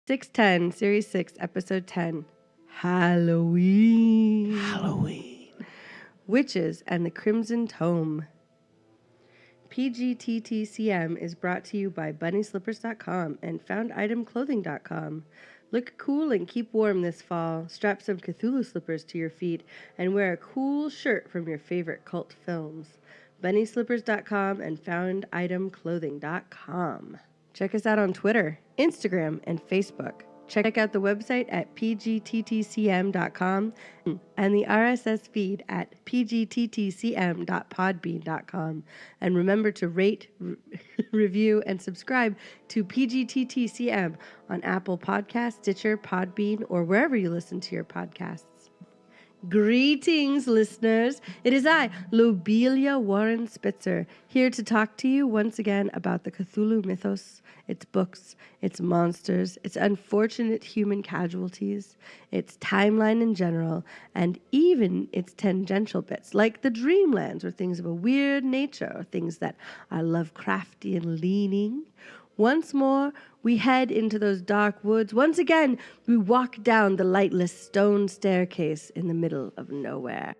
610, Series 6, Episode 10, Halloween. Witches and the Crimson Tome. PGTTCM is brought to you by BunnySlippers.com and FoundItemClothing.com. Look cool and keep warm this fall. Strap some Cthulhu slippers to your feet and wear a cool shirt from your favorite cult films. BunnySlippers.com and FoundItemClothing.com. Check us out on Twitter, Instagram, and Facebook. Check out the website at pgttcm.com and the RSS feed at pgttcm.podbean.com. And remember to rate, review, and subscribe to PGTTCM on Apple Podcasts, Stitcher, Podbean, or wherever you listen to your podcasts. Greetings, listeners. It is I, Lobelia Warren Spitzer, here to talk to you once again about the Cthulhu mythos, its books, its monsters, its unfortunate human casualties, its timeline in general, and even its tangential bits, like the dreamlands or things of a weird nature or things that are Lovecraftian leaning. Once more, we head into those dark woods. Once again, we walk down the lightless stone staircase in the middle of nowhere.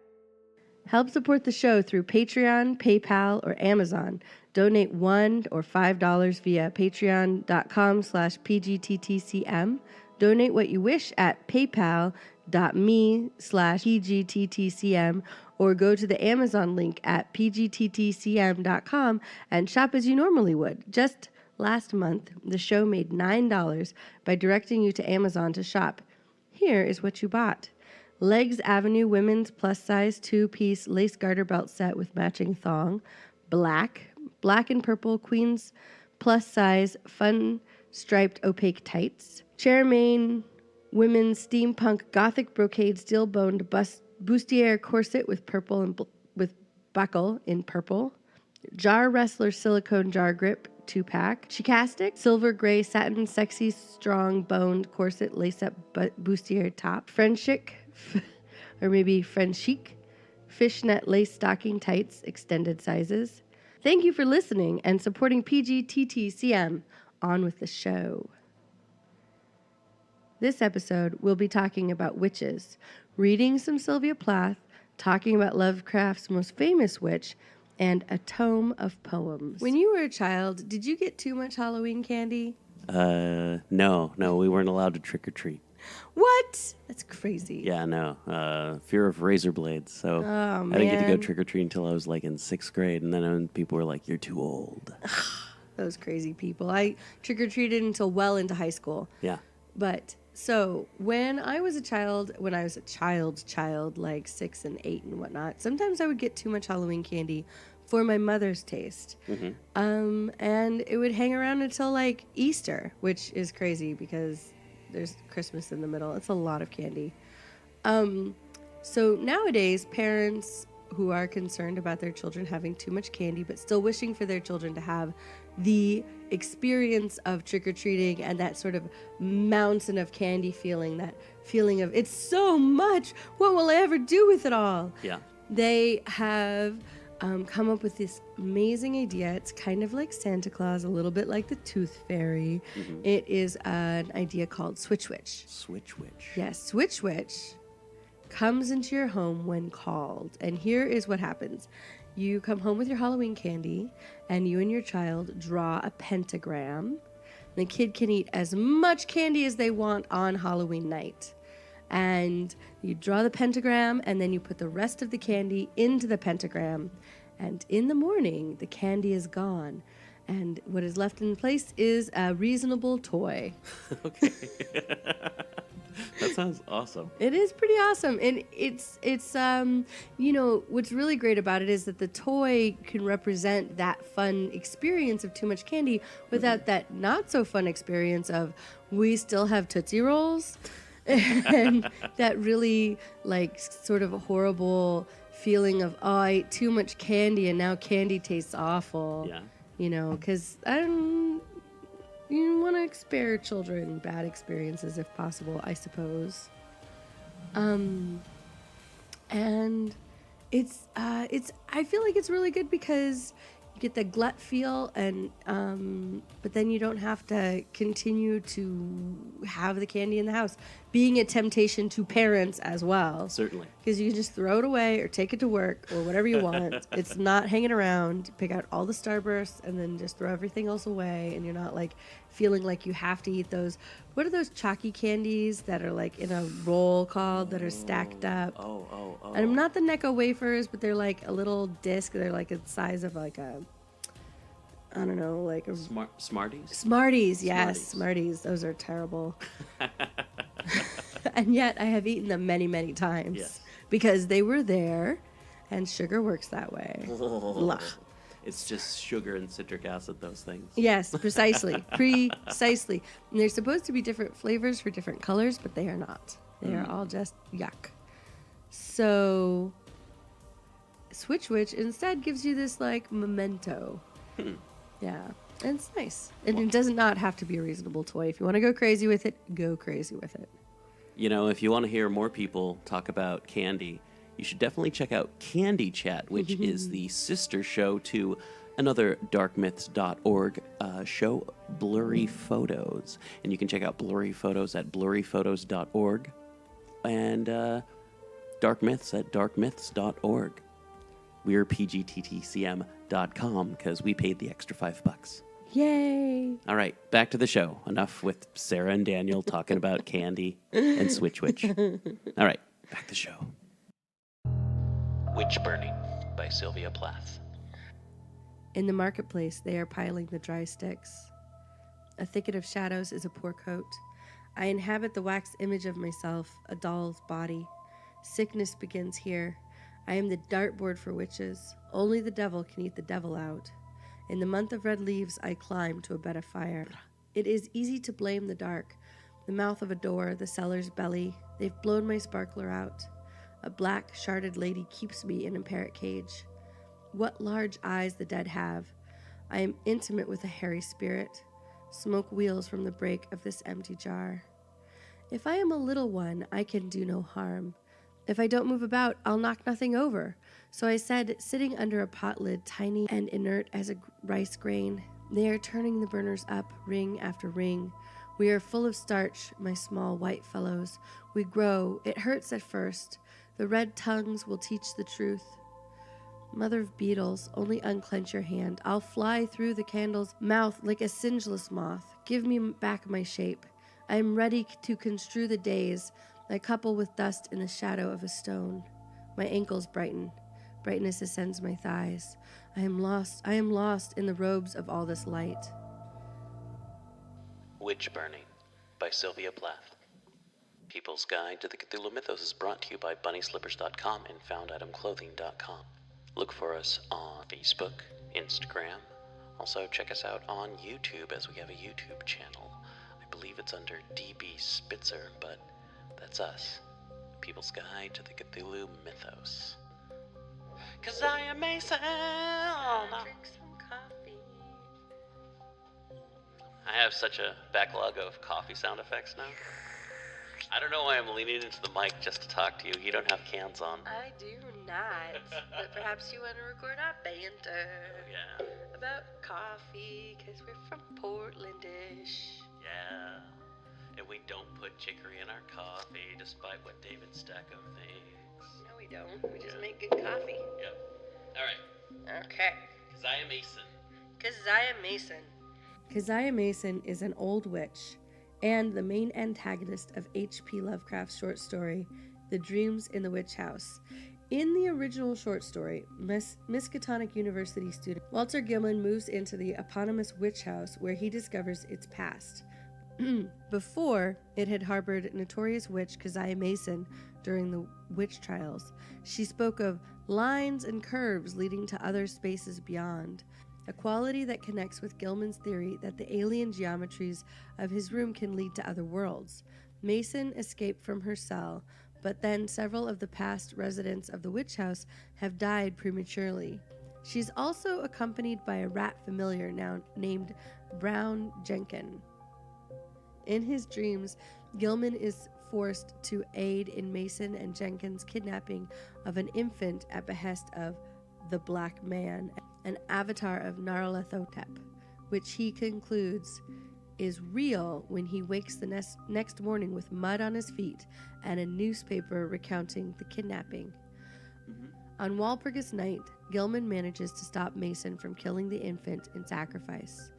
Help support the show through Patreon, PayPal, or Amazon. Donate $1 or $5 via patreon.com/pgttcm. Donate what you wish at paypal.me/pgttcm or go to the Amazon link at pgttcm.com and shop as you normally would. Just last month, the show made $9 by directing you to Amazon to shop. Here is what you bought. Legs Avenue Women's Plus-Size 2-Piece Lace Garter Belt Set with matching thong. Black and purple Queen's Plus-Size Fun Striped Opaque Tights. Chairmain Women's Steampunk Gothic Brocade Steel-Boned Bustier Corset with purple and with buckle in purple. Jar Wrestler Silicone Jar Grip 2-pack. Chicastic, silver gray satin sexy strong boned corset lace-up bustier top. Frenchic, or maybe French chic, fishnet lace stocking tights, extended sizes. Thank you for listening and supporting PGTTCM. On with the show. This episode, we'll be talking about witches, reading some Sylvia Plath, talking about Lovecraft's most famous witch, and a tome of poems. When you were a child, did you get too much Halloween candy? No, we weren't allowed to trick or treat. What? That's crazy. Yeah, no. Fear of razor blades. So I didn't get to go trick or treat until I was like in 6th grade, and then people were like, "You're too old." Those crazy people. I trick or treated until well into high school. Yeah. But so when I was a child, like 6 and 8 and whatnot, sometimes I would get too much Halloween candy for my mother's taste. Mm-hmm. And it would hang around until like Easter, which is crazy because there's Christmas in the middle. It's a lot of candy. So nowadays, parents who are concerned about their children having too much candy, but still wishing for their children to have the experience of trick-or-treating and that sort of mountain of candy feeling, that feeling of, it's so much, what will I ever do with it all? Yeah. They have come up with this amazing idea. It's kind of like Santa Claus, a little bit like the Tooth Fairy. Mm-hmm. It is an idea called Switch Witch. Switch Witch. Yes, Switch Witch comes into your home when called. And here is what happens. You come home with your Halloween candy, and you and your child draw a pentagram. The kid can eat as much candy as they want on Halloween night. And you draw the pentagram, and then you put the rest of the candy into the pentagram. And in the morning, the candy is gone. And what is left in place is a reasonable toy. Okay. That sounds awesome. It is pretty awesome. And it's what's really great about it is that the toy can represent that fun experience of too much candy without that not so fun experience of we still have Tootsie Rolls and that really like sort of a horrible feeling of, oh, I ate too much candy and now candy tastes awful. Yeah. Because you want to spare children bad experiences if possible, I suppose. And it's I feel like it's really good because You get the glut feel, and but then you don't have to continue to have the candy in the house, being a temptation to parents as well. Certainly. Because you can just throw it away or take it to work or whatever you want. It's not hanging around. Pick out all the Starbursts and then just throw everything else away, and you're not like feeling like you have to eat those. What are those chalky candies that are like in a roll called that are stacked up? Oh. And I'm not the Necco wafers, but they're like a little disc. They're like the size of like a, I don't know, like a... Smarties? Smarties, yes. Smarties. Those are terrible. And yet I have eaten them many, many times. Yes. Because they were there, and sugar works that way. It's just sugar and citric acid, those things. Yes, precisely. Precisely. And they're supposed to be different flavors for different colors, but they are not. They are all just yuck. So, Switch Witch instead gives you this, like, memento. Yeah. And it's nice. And it does not have to be a reasonable toy. If you want to go crazy with it, go crazy with it. You know, if you want to hear more people talk about candy, you should definitely check out Candy Chat, which is the sister show to another darkmyths.org show, Blurry Photos. And you can check out Blurry Photos at blurryphotos.org and Dark Myths at darkmyths.org. We're pgttcm.com because we paid the extra $5. Yay! All right, back to the show. Enough with Sarah and Daniel talking about candy and Switch Witch. All right, back to the show. Witch Burning by Sylvia Plath. In the marketplace, they are piling the dry sticks. A thicket of shadows is a poor coat. I inhabit the wax image of myself, a doll's body. Sickness begins here. I am the dartboard for witches. Only the devil can eat the devil out. In the month of red leaves, I climb to a bed of fire. It is easy to blame the dark. The mouth of a door, the cellar's belly. They've blown my sparkler out. A black, sharded lady keeps me in a parrot cage. What large eyes the dead have. I am intimate with a hairy spirit. Smoke wheels from the break of this empty jar. If I am a little one, I can do no harm. If I don't move about, I'll knock nothing over. So I said, sitting under a pot lid, tiny and inert as a rice grain, they are turning the burners up, ring after ring. We are full of starch, my small white fellows. We grow. It hurts at first. The red tongues will teach the truth. Mother of beetles, only unclench your hand. I'll fly through the candle's mouth like a singeless moth. Give me back my shape. I am ready to construe the days. I couple with dust in the shadow of a stone. My ankles brighten. Brightness ascends my thighs. I am lost in the robes of all this light. Witch Burning by Sylvia Plath. People's Guide to the Cthulhu Mythos is brought to you by BunnySlippers.com and FoundAtomClothing.com. Look for us on Facebook, Instagram. Also, check us out on YouTube, as we have a YouTube channel. I believe it's under DB Spitzer, but that's us. People's Guide to the Cthulhu Mythos. Keziah Mason! Drink some coffee. I have such a backlog of coffee sound effects now. I don't know why I'm leaning into the mic just to talk to you. You don't have cans on. I do not. But perhaps you want to record our banter. Yeah. About coffee, because we're from Portlandish. Yeah. And we don't put chicory in our coffee, despite what David Stacko thinks. No, we don't. We just make good coffee. Yep. All right. Okay. Keziah Mason. Keziah Mason. Keziah Mason is an old witch and the main antagonist of H.P. Lovecraft's short story, The Dreams in the Witch House. In the original short story, Miskatonic University student Walter Gilman moves into the eponymous witch house where he discovers its past. Before, it had harbored notorious witch Keziah Mason during the witch trials. She spoke of lines and curves leading to other spaces beyond, a quality that connects with Gilman's theory that the alien geometries of his room can lead to other worlds. Mason escaped from her cell, but then several of the past residents of the witch house have died prematurely. She's also accompanied by a rat familiar now named Brown Jenkin. In his dreams, Gilman is forced to aid in Mason and Jenkins' kidnapping of an infant at behest of the Black Man. an avatar of Nyarlathotep, which he concludes is real when he wakes the next morning with mud on his feet and a newspaper recounting the kidnapping. On Walpurgis Night, Gilman manages to stop Mason from killing the infant in sacrifice.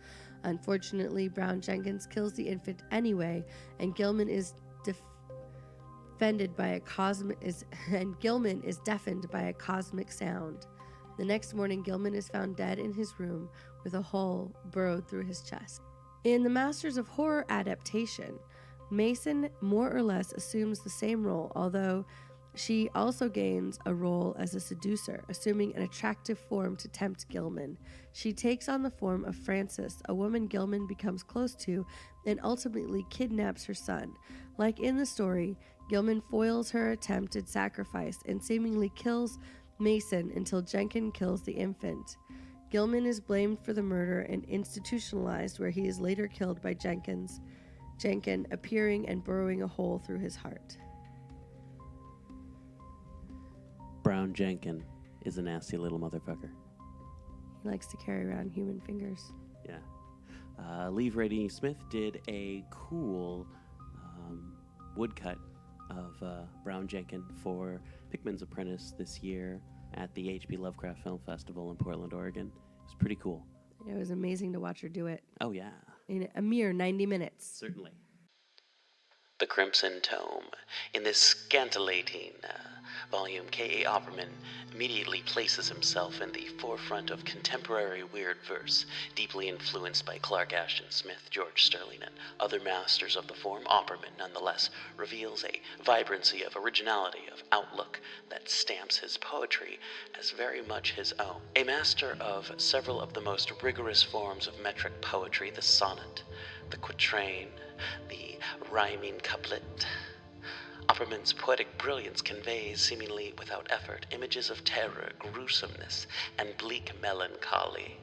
Unfortunately, Brown Jenkins kills the infant anyway, and Gilman is deafened by a cosmic sound. The next morning, Gilman is found dead in his room with a hole burrowed through his chest. In the Masters of Horror adaptation, Mason more or less assumes the same role, although she also gains a role as a seducer, assuming an attractive form to tempt Gilman. She takes on the form of Frances, a woman Gilman becomes close to, and ultimately kidnaps her son. Like in the story, Gilman foils her attempted sacrifice and seemingly kills Mason until Jenkins kills the infant. Gilman is blamed for the murder and institutionalized, where he is later killed by Jenkins appearing and burrowing a hole through his heart. Brown Jenkins is a nasty little motherfucker. He likes to carry around human fingers. Yeah. Lee Radini Smith did a cool woodcut of Brown Jenkins for Pickman's Apprentice this year at the H.P. Lovecraft Film Festival in Portland, Oregon. It was pretty cool. It was amazing to watch her do it. Oh, yeah. In a mere 90 minutes. Certainly. The Crimson Tome. In this scintillating volume, K.A. Opperman immediately places himself in the forefront of contemporary weird verse, deeply influenced by Clark Ashton Smith, George Sterling, and other masters of the form. Opperman, nonetheless, reveals a vibrancy of originality, of outlook, that stamps his poetry as very much his own. A master of several of the most rigorous forms of metric poetry, the sonnet, the quatrain, the rhyming couplet, Opperman's poetic brilliance conveys, seemingly without effort, images of terror, gruesomeness, and bleak melancholy.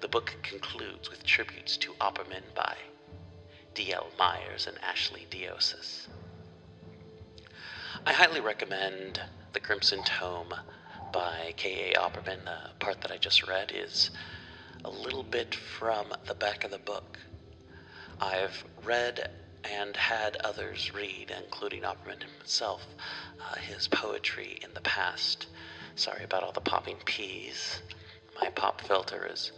The book concludes with tributes to Opperman by D.L. Myers and Ashley Diosis. I highly recommend The Crimson Tome by K.A. Opperman. The part that I just read is a little bit from the back of the book. I've read and had others read, including Opperman himself, his poetry in the past. Sorry about all the popping peas. My pop filter is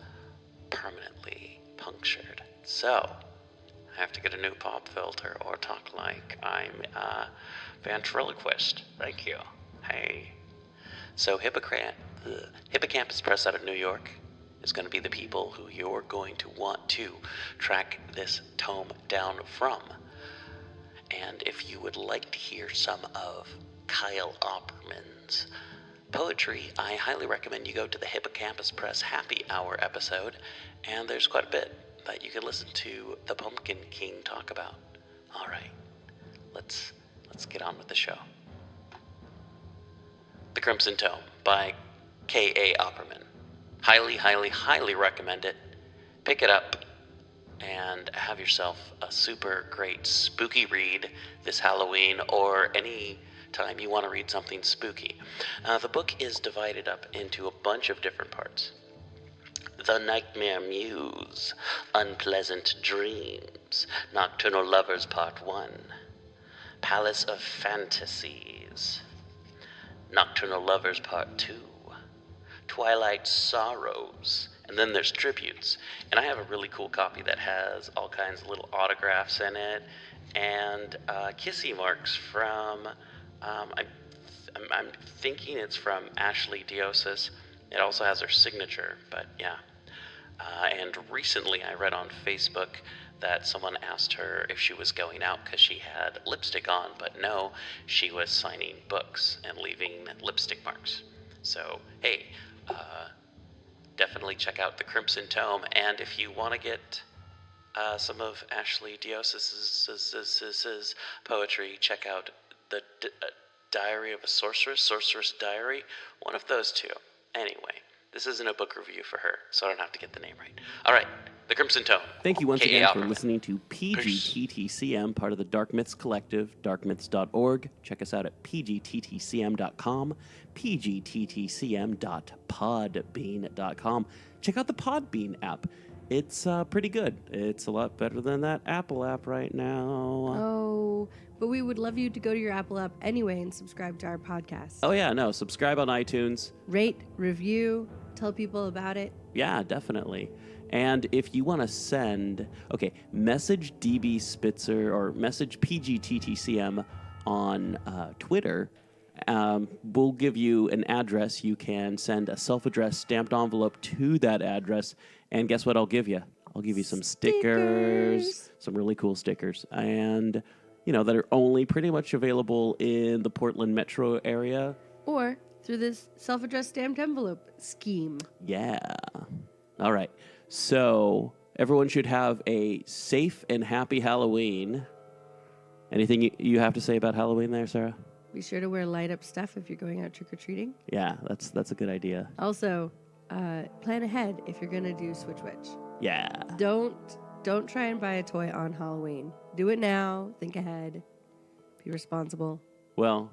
permanently punctured. So, I have to get a new pop filter or talk like I'm a ventriloquist. Thank you. Hey. So, Hippocampus Press out of New York is going to be the people who you're going to want to track this tome down from. And if you would like to hear some of Kyle Opperman's poetry, I highly recommend you go to the Hippocampus Press Happy Hour episode, and there's quite a bit that you can listen to the Pumpkin King talk about. All right, let's get on with the show. The Crimson Tome by K.A. Opperman. Highly, highly, highly recommend it. Pick it up and have yourself a super great spooky read this Halloween or any time you want to read something spooky. The book is divided up into a bunch of different parts. The Nightmare Muse, Unpleasant Dreams, Nocturnal Lovers Part 1, Palace of Fantasies, Nocturnal Lovers Part 2, Twilight Sorrows, and then there's tributes. And I have a really cool copy that has all kinds of little autographs in it, and kissy marks from, I'm thinking it's from Ashley Diosis. It also has her signature, but yeah. And recently I read on Facebook that someone asked her if she was going out because she had lipstick on, but no, she was signing books and leaving lipstick marks. So, hey, definitely check out The Crimson Tome, and if you want to get some of Ashley Diosis's poetry, check out the Diary of a Sorceress Diary, one of those two. Anyway, this isn't a book review for her, so I don't have to get the name right. All right, The Crimson Tone. Thank you once again KAL. for listening to PGTTCM, part of the Dark Myths Collective, darkmyths.org. Check us out at pgttcm.com, pgttcm.podbean.com. Check out the Podbean app. It's pretty good. It's a lot better than that Apple app right now. Oh, but we would love you to go to your Apple app anyway and subscribe to our podcast. Oh, yeah, no. Subscribe on iTunes. Rate, review, tell people about it. Yeah, definitely. And if you want to send, message DB Spitzer or message PGTTCM on Twitter. We'll give you an address. You can send a self-addressed stamped envelope to that address. And guess what I'll give you? I'll give you some stickers, some really cool stickers. And, that are only pretty much available in the Portland metro area. Or through this self-addressed stamped envelope scheme. Yeah. All right. So everyone should have a safe and happy Halloween. Anything you have to say about Halloween there, Sarah? Be sure to wear light-up stuff if you're going out trick-or-treating. Yeah, that's a good idea. Also, plan ahead if you're going to do Switch Witch. Yeah. Don't try and buy a toy on Halloween. Do it now. Think ahead. Be responsible. Well,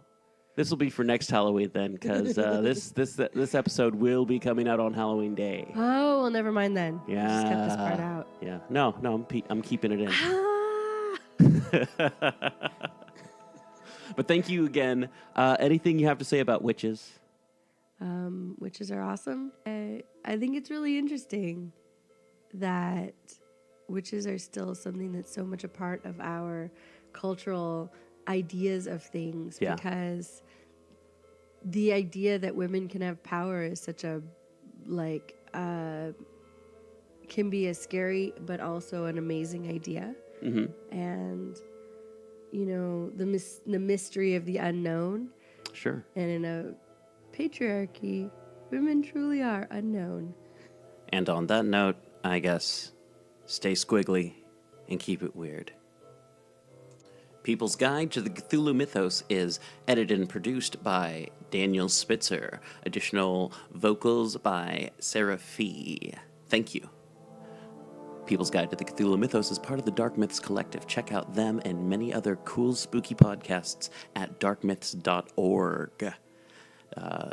this will be for next Halloween then, because this episode will be coming out on Halloween Day. Oh, well, never mind then. Yeah. I just kept this part out. Yeah. No, I'm keeping it in. But thank you again. Anything you have to say about witches? Witches are awesome. I think it's really interesting that witches are still something that's so much a part of our cultural ideas of things. Yeah. Because the idea that women can have power is such a, can be a scary but also an amazing idea. Mm-hmm. And, the mystery of the unknown. Sure. And in a patriarchy, women truly are unknown. And on that note, I guess, stay squiggly and keep it weird. People's Guide to the Cthulhu Mythos is edited and produced by Daniel Spitzer. Additional vocals by Sarah Fee. Thank you. People's Guide to the Cthulhu Mythos is part of the Dark Myths Collective. Check out them and many other cool, spooky podcasts at darkmyths.org.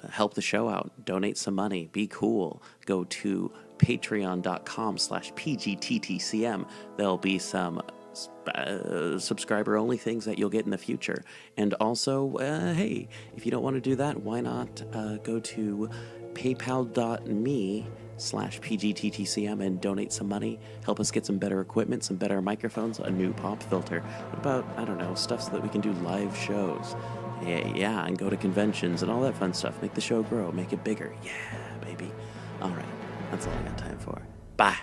Help the show out. Donate some money. Be cool. Go to patreon.com/PGTTCM. There'll be some subscriber-only things that you'll get in the future. And also, hey, if you don't want to do that, why not go to paypal.me/PGTTCM and donate some money. Help us get some better equipment, some better microphones, a new pop filter. What about, stuff so that we can do live shows? Yeah, and go to conventions and all that fun stuff. Make the show grow, make it bigger. Yeah, baby. All right, that's all I got time for. Bye.